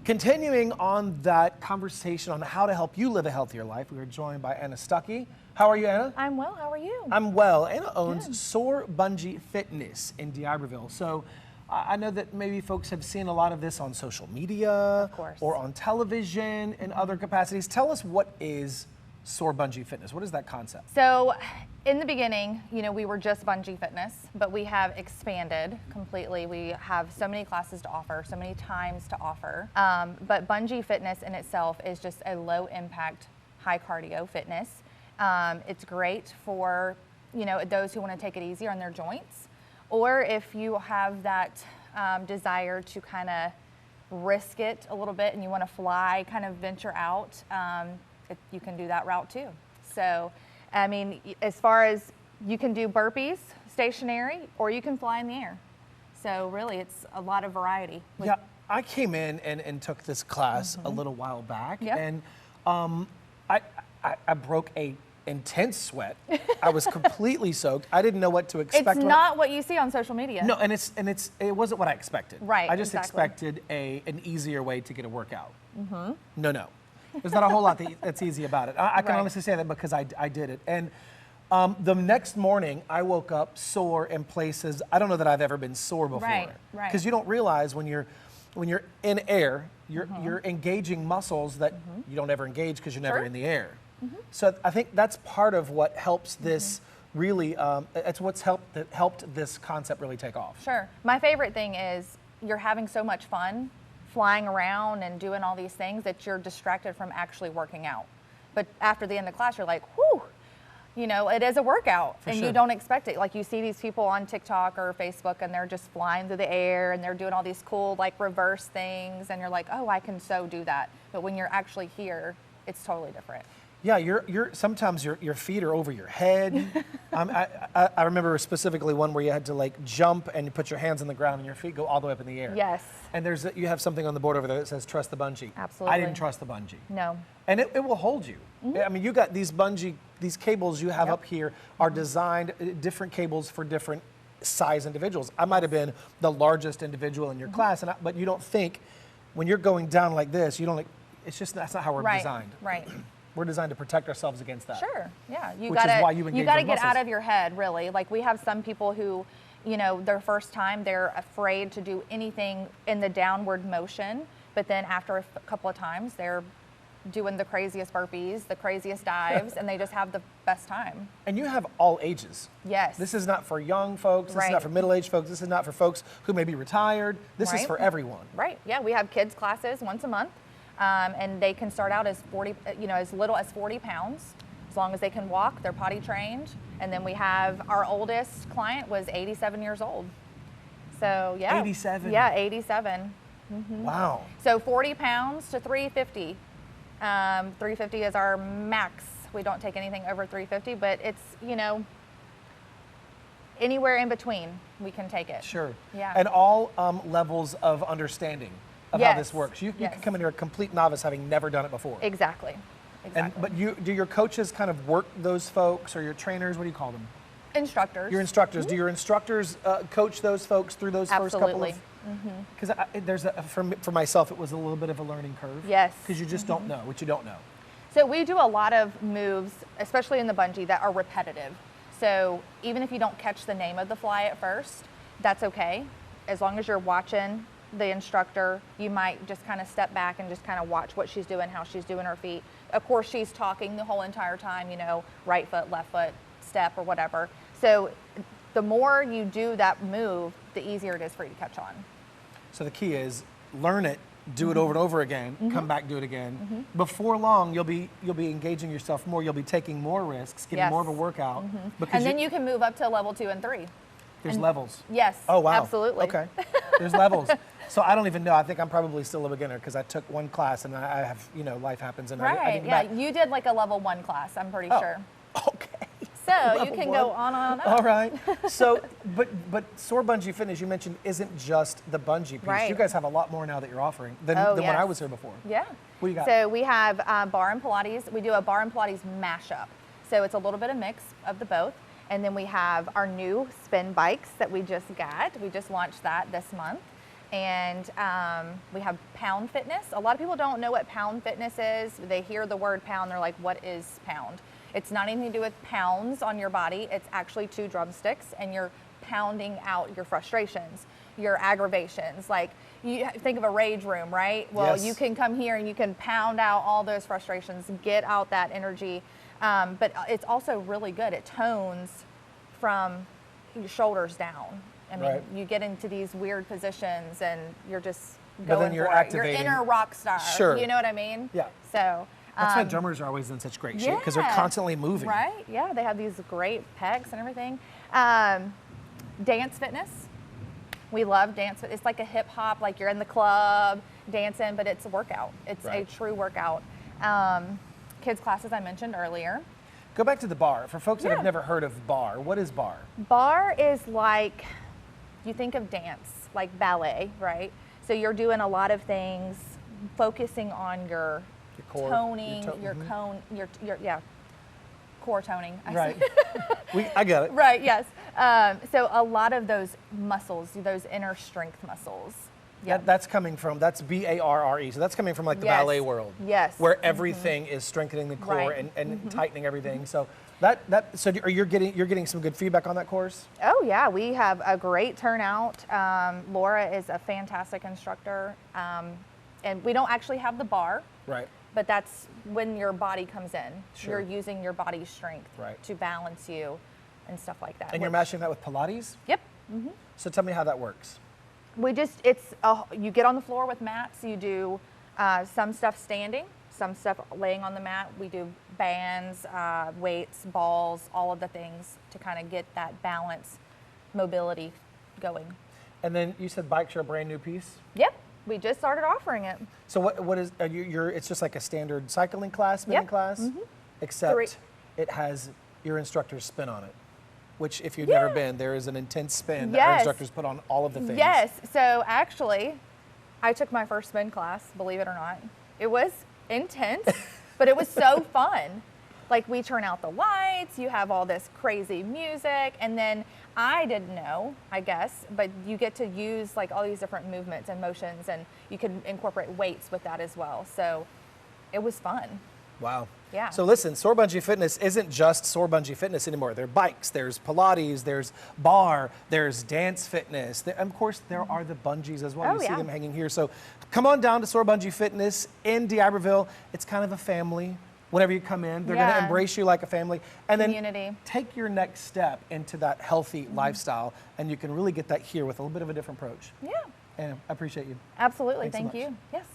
Continuing on that conversation on how to help you live a healthier life, we are joined by Anna Stuckey. How are you, Anna? I'm well. How are you? I'm well. Anna owns Soar Bungee Fitness in D'Iberville. So I know that maybe folks have seen a lot of this on social media Of course. or on television and other capacities. Tell us, what is Soar Bungee Fitness? What is that concept? So in the beginning, we were just bungee fitness, but we have expanded completely. We have so many classes to offer, so many times to offer. But bungee fitness in itself is just a low impact, high cardio fitness. It's great for, those who want to take it easy on their joints, or if you have that desire to kind of risk it a little bit and you want to fly, kind of venture out, you can do that route too. So, I mean, as far as you can do burpees stationary, or you can fly in the air. So really, it's a lot of variety. Yeah, I came in and took this class a little while back, and I broke a intense sweat. I was completely soaked. I didn't know what to expect. It's not what you see on social media. No, and it wasn't what I expected. Right. I just expected an easier way to get a workout. No. There's not a whole lot that's easy about it. I can honestly say that because I did it. And the next morning, I woke up sore in places I don't know that I've ever been sore before. Right. Because you don't realize when you're in air, you're engaging muscles that you don't ever engage because you're never in the air. So I think that's part of what helps this really. It's what's helped this concept really take off. Sure. My favorite thing is you're having so much fun flying around and doing all these things that you're distracted from actually working out. But after the end of the class, you're like, whew, it is a workout. And you don't expect it. Like, you see these people on TikTok or Facebook and they're just flying through the air and they're doing all these cool reverse things, and you're like, oh, I can so do that. But when you're actually here, it's totally different. Yeah, sometimes your feet are over your head. I remember specifically one where you had to jump and you put your hands on the ground and your feet go all the way up in the air. Yes. And you have something on the board over there that says trust the bungee. Absolutely. I didn't trust the bungee. No. And it will hold you. I mean, you got these cables you have up here are designed, different cables for different size individuals. I might have been the largest individual in your class, but you don't think when you're going down like this, that's not how we're designed. Right. We're designed to protect ourselves against that. Sure, yeah. Which is why you engage You gotta your get muscles. out of your head, really. Like, we have some people who, their first time, they're afraid to do anything in the downward motion, but then after a couple of times, they're doing the craziest burpees, the craziest dives, and they just have the best time. And you have all ages. Yes. This is not for young folks. This is not for middle-aged folks. This is not for folks who may be retired. This is for everyone. Right, yeah. We have kids classes once a month. And they can start out as as little as 40 pounds, as long as they can walk, they're potty trained. And then we have our oldest client was 87 years old. So yeah. 87? Yeah, 87. Wow. So 40 pounds to 350. 350 is our max. We don't take anything over 350, but it's, anywhere in between we can take it. Sure. Yeah. And all levels of understanding of how this works. You can come in here a complete novice having never done it before. Exactly. But do your coaches kind of work those folks, or your trainers? What do you call them? Instructors. Your instructors. Do your instructors coach those folks through those first couple of? Because for myself, it was a little bit of a learning curve. Yes. Because you just don't know what you don't know. So we do a lot of moves, especially in the bungee, that are repetitive. So even if you don't catch the name of the fly at first, that's okay. As long as you're watching the instructor, you might just kind of step back and just kind of watch what she's doing, how she's doing her feet. Of course, she's talking the whole entire time, right foot, left foot, step, or whatever. So the more you do that move, the easier it is for you to catch on. So the key is learn it, do it over and over again, come back, do it again. Before long, you'll be engaging yourself more. You'll be taking more risks, getting more of a workout. And then you can move up to level 2 and 3. There's levels. Yes. Oh, wow. Absolutely. Okay. There's levels. So I don't even know. I think I'm probably still a beginner because I took one class and I have, life happens and I didn't yeah. You did a level 1 class, I'm pretty sure. Okay. So you can go on and on. All right. So, but Soar Bungee Fitness, you mentioned, isn't just the bungee piece. Right. You guys have a lot more now that you're offering than when I was here before. Yeah. What do you got? So we have bar and Pilates. We do a bar and Pilates mashup. So it's a little bit of mix of the both. And then we have our new spin bikes that we just got. We just launched that this month. And we have Pound Fitness. A lot of people don't know what Pound Fitness is. They hear the word pound, they're like, what is pound? It's not anything to do with pounds on your body. It's actually 2 drumsticks, and you're pounding out your frustrations, your aggravations. Like, you think of a rage room, right? Well, Yes. you can come here and you can pound out all those frustrations, get out that energy. But it's also really good. It tones from your shoulders down. I mean, Right. you get into these weird positions and you're just But then going you're for it. activating- Your inner rock star. Sure. You know what I mean? Yeah. So. That's why drummers are always in such great shape, because they're Yeah. constantly moving. Right? Yeah, they have these great pecs and everything. Dance fitness. We love dance. It's like a hip hop, like you're in the club dancing, but it's a workout. It's Right. a true workout. Kids classes I mentioned earlier. Go back to the bar. For folks that Yeah. have never heard of bar, what is bar? Bar is like, you think of dance, like ballet, right? So you're doing a lot of things, focusing on your core, toning, your your to- cone, your core toning. I Right. said. I get it. Right, yes. So a lot of those muscles, those inner strength muscles. That's coming from, that's B-A-R-R-E. So that's coming from like the Yes. ballet world. Yes. Where everything is strengthening the core Right. and tightening everything. So so you're getting some good feedback on that course? Oh yeah, we have a great turnout. Laura is a fantastic instructor. And we don't actually have the bar, Right. but that's when your body comes in. Sure. You're using your body's strength Right. to balance you and stuff like that. And you're which- matching that with Pilates? Yep. So tell me how that works. We just, you get on the floor with mats, you do some stuff standing, some stuff laying on the mat. We do bands, weights, balls, all of the things to kind of get that balance, mobility going. And then you said bikes are a brand new piece? Yep, we just started offering it. So what is, it's just like a standard cycling class, spinning Yep. class? Except 3. it has your instructor's spin on it. Which, if you've Yeah. never been, there is an intense spin that our Yes. instructors put on all of the things. Yes, so actually, I took my first spin class, believe it or not. It was intense, but it was so fun. Like, we turn out the lights, you have all this crazy music, and then I didn't know, I guess, but you get to use like all these different movements and motions, and you can incorporate weights with that as well. So it was fun. Wow. Yeah. So listen, Soar Bungee Fitness isn't just Soar Bungee Fitness anymore. There are bikes, there's Pilates, there's bar, there's dance fitness. And of course, there are the bungees as well. Oh, You see yeah. them hanging here. So come on down to Soar Bungee Fitness in D'Iberville. It's kind of a family. Whenever you come in, they're going to Yeah. embrace you like a family. And Community. then take your next step into that healthy lifestyle. And you can really get that here with a little bit of a different approach. Yeah, And I appreciate you. absolutely. Thanks so Thank much. you. Yes.